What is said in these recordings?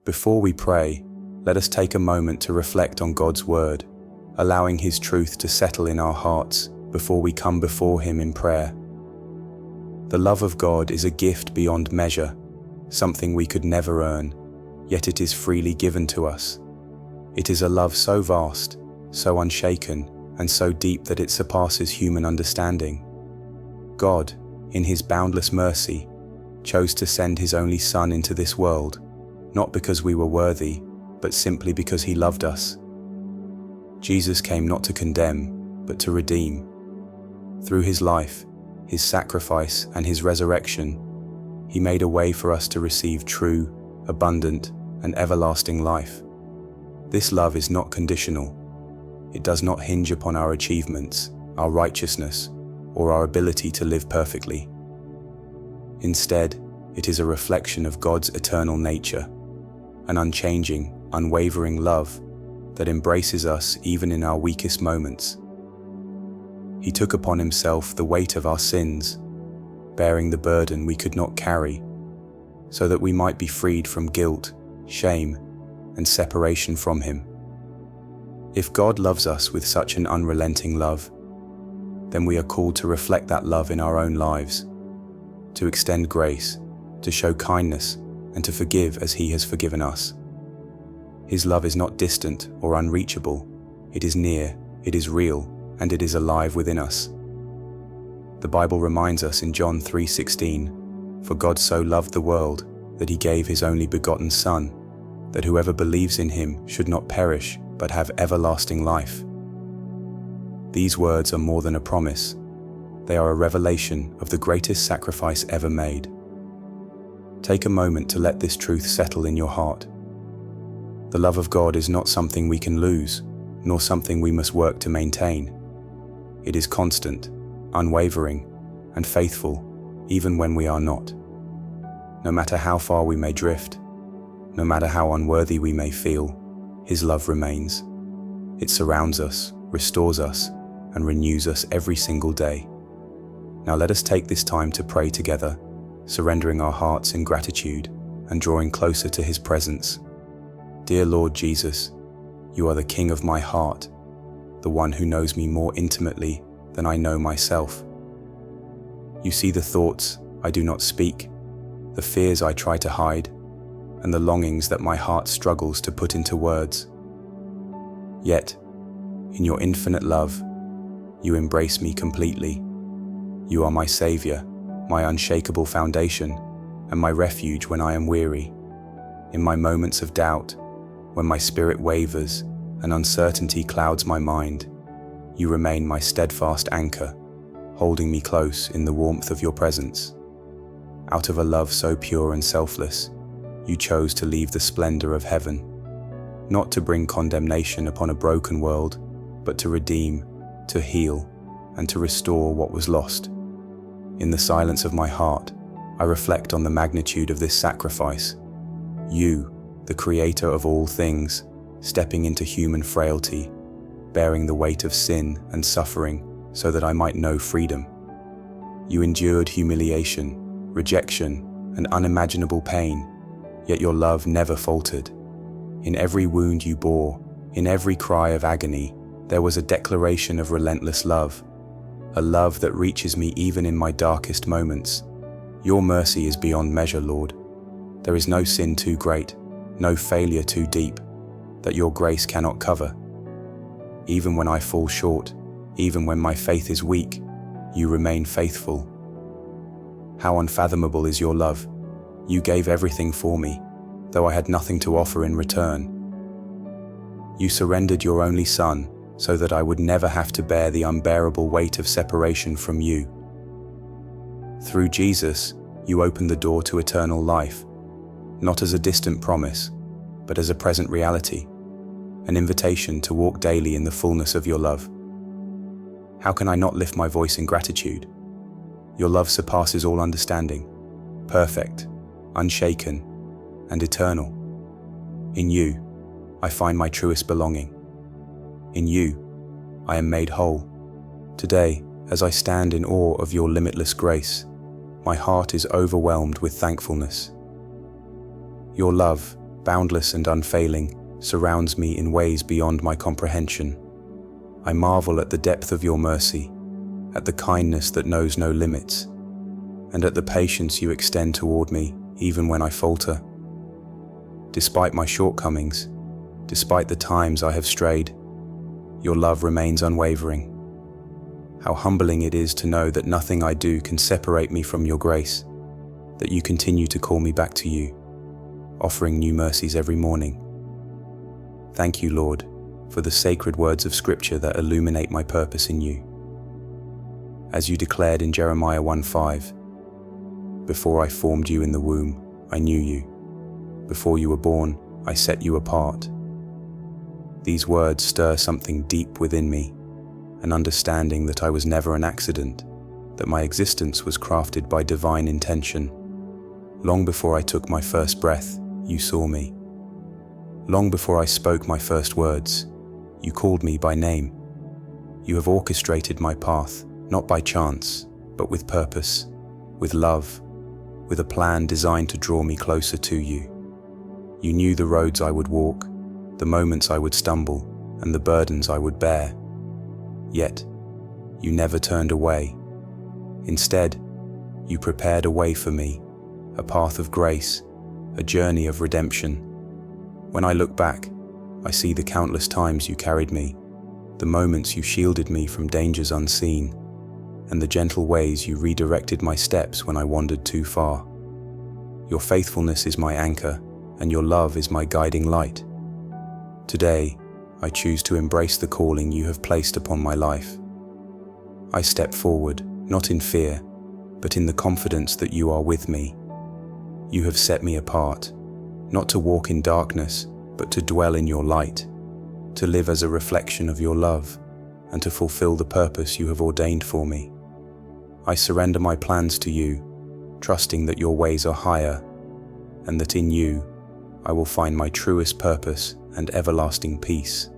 Before we pray, let us take a moment to reflect on God's word, allowing His truth to settle in our hearts before we come before Him in prayer. The love of God is a gift beyond measure, something we could never earn, yet it is freely given to us. It is a love so vast, so unshaken, and so deep that it surpasses human understanding. God, in His boundless mercy, chose to send His only Son into this world, not because we were worthy, but simply because He loved us. Jesus came not to condemn, but to redeem. Through His life, His sacrifice, and His resurrection, He made a way for us to receive true, abundant, and everlasting life. This love is not conditional. It does not hinge upon our achievements, our righteousness, or our ability to live perfectly. Instead, it is a reflection of God's eternal nature, an unchanging, unwavering love that embraces us even in our weakest moments. He took upon Himself the weight of our sins, bearing the burden we could not carry, so that we might be freed from guilt, shame, and separation from Him. If God loves us with such an unrelenting love, then we are called to reflect that love in our own lives, to extend grace, to show kindness, and to forgive as He has forgiven us. His love is not distant or unreachable. It is near, it is real, and it is alive within us. The Bible reminds us in John 3:16, "For God so loved the world that He gave His only begotten Son, that whoever believes in Him should not perish, but have everlasting life." These words are more than a promise. They are a revelation of the greatest sacrifice ever made. Take a moment to let this truth settle in your heart. The love of God is not something we can lose, nor something we must work to maintain. It is constant, unwavering, and faithful, even when we are not. No matter how far we may drift, no matter how unworthy we may feel, His love remains. It surrounds us, restores us, and renews us every single day. Now let us take this time to pray together, surrendering our hearts in gratitude and drawing closer to His presence. Dear Lord Jesus, You are the King of my heart, the one who knows me more intimately than I know myself. You see the thoughts I do not speak, the fears I try to hide, and the longings that my heart struggles to put into words. Yet, in Your infinite love, You embrace me completely. You are my Savior, my unshakable foundation, and my refuge when I am weary. In my moments of doubt, when my spirit wavers and uncertainty clouds my mind, You remain my steadfast anchor, holding me close in the warmth of Your presence. Out of a love so pure and selfless, You chose to leave the splendor of heaven, not to bring condemnation upon a broken world, but to redeem, to heal, and to restore what was lost. In the silence of my heart, I reflect on the magnitude of this sacrifice. You, the Creator of all things, stepping into human frailty, bearing the weight of sin and suffering so that I might know freedom. You endured humiliation, rejection, and unimaginable pain, yet Your love never faltered. In every wound You bore, in every cry of agony, there was a declaration of relentless love, a love that reaches me even in my darkest moments. Your mercy is beyond measure, Lord. There is no sin too great, no failure too deep, that Your grace cannot cover. Even when I fall short, even when my faith is weak, You remain faithful. How unfathomable is Your love. You gave everything for me, though I had nothing to offer in return. You surrendered Your only Son so that I would never have to bear the unbearable weight of separation from You. Through Jesus, You opened the door to eternal life, not as a distant promise, but as a present reality, an invitation to walk daily in the fullness of Your love. How can I not lift my voice in gratitude? Your love surpasses all understanding, perfect, unshaken, and eternal. In You, I find my truest belonging. In You, I am made whole. Today, as I stand in awe of Your limitless grace, my heart is overwhelmed with thankfulness. Your love, boundless and unfailing, surrounds me in ways beyond my comprehension. I marvel at the depth of your mercy, at the kindness that knows no limits, and at the patience you extend toward me even when I falter. Despite my shortcomings, despite the times I have strayed, your love remains unwavering. How humbling it is to know that nothing I do can separate me from your grace, that you continue to call me back to you, offering new mercies every morning. Thank you, Lord, for the sacred words of Scripture that illuminate my purpose in you. As you declared in Jeremiah 1:5, "Before I formed you in the womb, I knew you. Before you were born, I set you apart." These words stir something deep within me, an understanding that I was never an accident, that my existence was crafted by divine intention. Long before I took my first breath, you saw me. Long before I spoke my first words, you called me by name. You have orchestrated my path, not by chance, but with purpose, with love, with a plan designed to draw me closer to you. You knew the roads I would walk, the moments I would stumble, and the burdens I would bear. Yet, you never turned away. Instead, you prepared a way for me, a path of grace, a journey of redemption. When I look back, I see the countless times you carried me, the moments you shielded me from dangers unseen, and the gentle ways you redirected my steps when I wandered too far. Your faithfulness is my anchor, and your love is my guiding light. Today, I choose to embrace the calling you have placed upon my life. I step forward, not in fear, but in the confidence that you are with me. You have set me apart, not to walk in darkness, but to dwell in your light, to live as a reflection of your love, and to fulfill the purpose you have ordained for me. I surrender my plans to you, trusting that your ways are higher, and that in you, I will find my truest purpose and everlasting peace.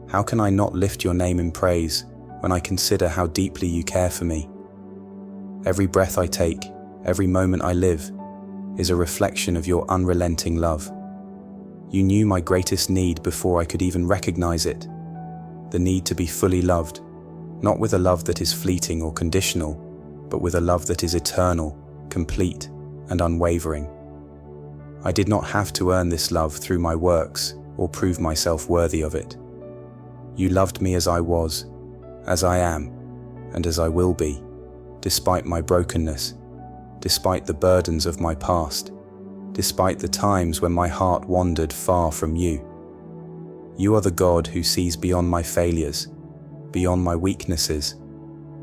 How can I not lift your name in praise when I consider how deeply you care for me? Every breath I take, every moment I live, is a reflection of your unrelenting love. You knew my greatest need before I could even recognize it, the need to be fully loved, not with a love that is fleeting or conditional, but with a love that is eternal, complete, and unwavering. I did not have to earn this love through my works or prove myself worthy of it. You loved me as I was, as I am, and as I will be, despite my brokenness, despite the burdens of my past, despite the times when my heart wandered far from you. You are the God who sees beyond my failures, beyond my weaknesses,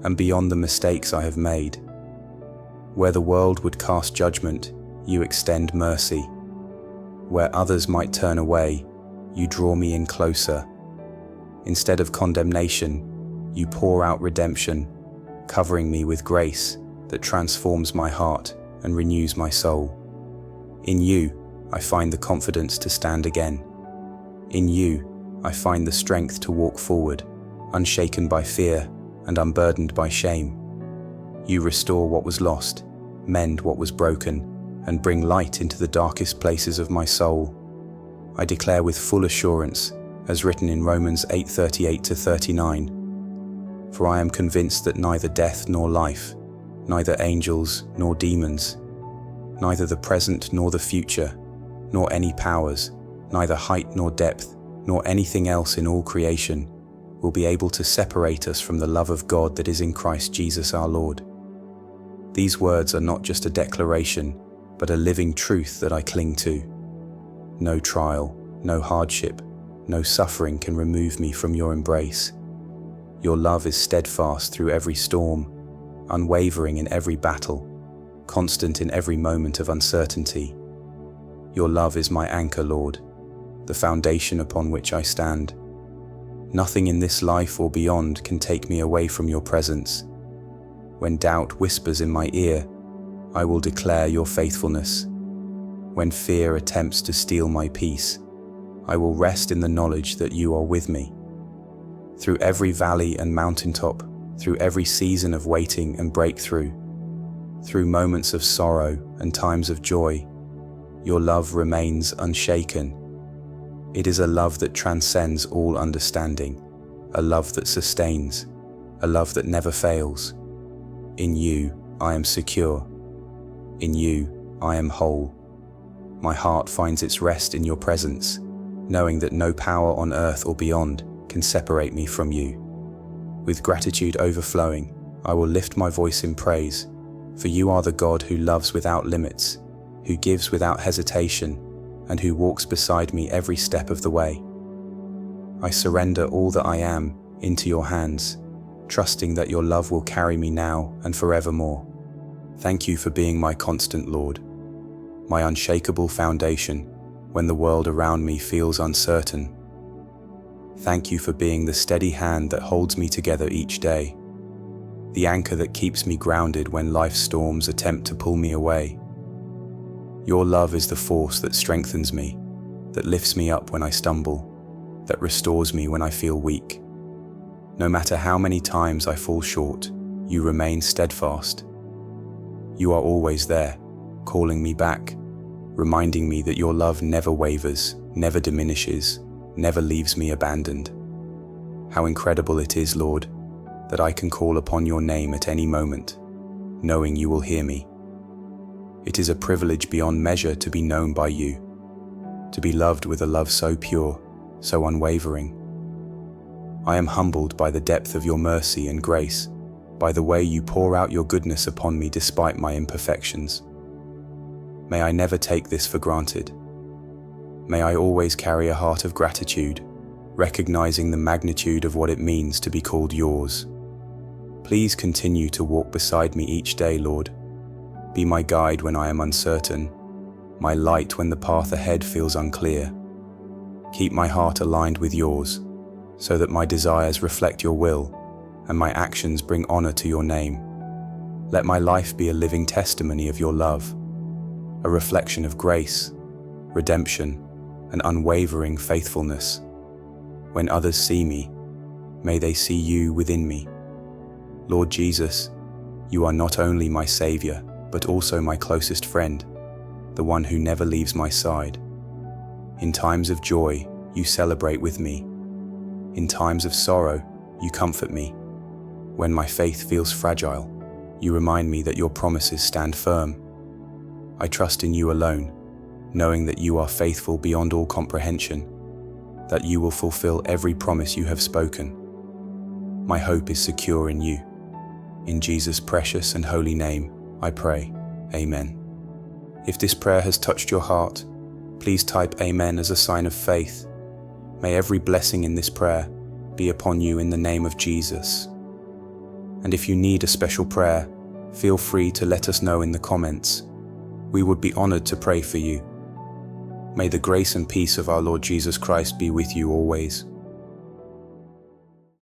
and beyond the mistakes I have made. Where the world would cast judgment, you extend mercy. Where others might turn away, you draw me in closer. Instead of condemnation, you pour out redemption, covering me with grace that transforms my heart and renews my soul. In you, I find the confidence to stand again. In you, I find the strength to walk forward, unshaken by fear and unburdened by shame. You restore what was lost, mend what was broken, and bring light into the darkest places of my soul. I declare with full assurance, as written in Romans 8:38-39, "For I am convinced that neither death nor life, neither angels nor demons, neither the present nor the future, nor any powers, neither height nor depth, nor anything else in all creation, will be able to separate us from the love of God that is in Christ Jesus our Lord." These words are not just a declaration, but a living truth that I cling to. No trial, no hardship, no suffering can remove me from your embrace. Your love is steadfast through every storm, unwavering in every battle, constant in every moment of uncertainty. Your love is my anchor, Lord, the foundation upon which I stand. Nothing in this life or beyond can take me away from your presence. When doubt whispers in my ear, I will declare your faithfulness. When fear attempts to steal my peace, I will rest in the knowledge that you are with me. Through every valley and mountaintop, through every season of waiting and breakthrough, through moments of sorrow and times of joy, Your love remains unshaken. It is a love that transcends all understanding, a love that sustains, a love that never fails. In you, I am secure. In you, I am whole. My heart finds its rest in your presence, knowing that no power on earth or beyond can separate me from you. With gratitude overflowing, I will lift my voice in praise, for you are the God who loves without limits, who gives without hesitation, and who walks beside me every step of the way. I surrender all that I am into your hands, trusting that your love will carry me now and forevermore. Thank you for being my constant Lord, my unshakable foundation when the world around me feels uncertain. Thank you for being the steady hand that holds me together each day, the anchor that keeps me grounded when life's storms attempt to pull me away. Your love is the force that strengthens me, that lifts me up when I stumble, that restores me when I feel weak. No matter how many times I fall short, you remain steadfast. You are always there, calling me back, reminding me that your love never wavers, never diminishes, never leaves me abandoned. How incredible it is, Lord, that I can call upon your name at any moment, knowing you will hear me. It is a privilege beyond measure to be known by you, to be loved with a love so pure, so unwavering. I am humbled by the depth of your mercy and grace, by the way you pour out your goodness upon me despite my imperfections. May I never take this for granted. May I always carry a heart of gratitude, recognizing the magnitude of what it means to be called yours. Please continue to walk beside me each day, Lord. Be my guide when I am uncertain, my light when the path ahead feels unclear. Keep my heart aligned with yours, so that my desires reflect your will and my actions bring honor to your name. Let my life be a living testimony of your love, a reflection of grace, redemption, and unwavering faithfulness. When others see me, may they see you within me. Lord Jesus, you are not only my Savior, but also my closest friend, the one who never leaves my side. In times of joy, you celebrate with me. In times of sorrow, you comfort me. When my faith feels fragile, you remind me that your promises stand firm. I trust in you alone, knowing that you are faithful beyond all comprehension, that you will fulfill every promise you have spoken. My hope is secure in you. In Jesus' precious and holy name, I pray. Amen. If this prayer has touched your heart, please type Amen as a sign of faith. May every blessing in this prayer be upon you in the name of Jesus. And if you need a special prayer, feel free to let us know in the comments. We would be honored to pray for you. May the grace and peace of our Lord Jesus Christ be with you always.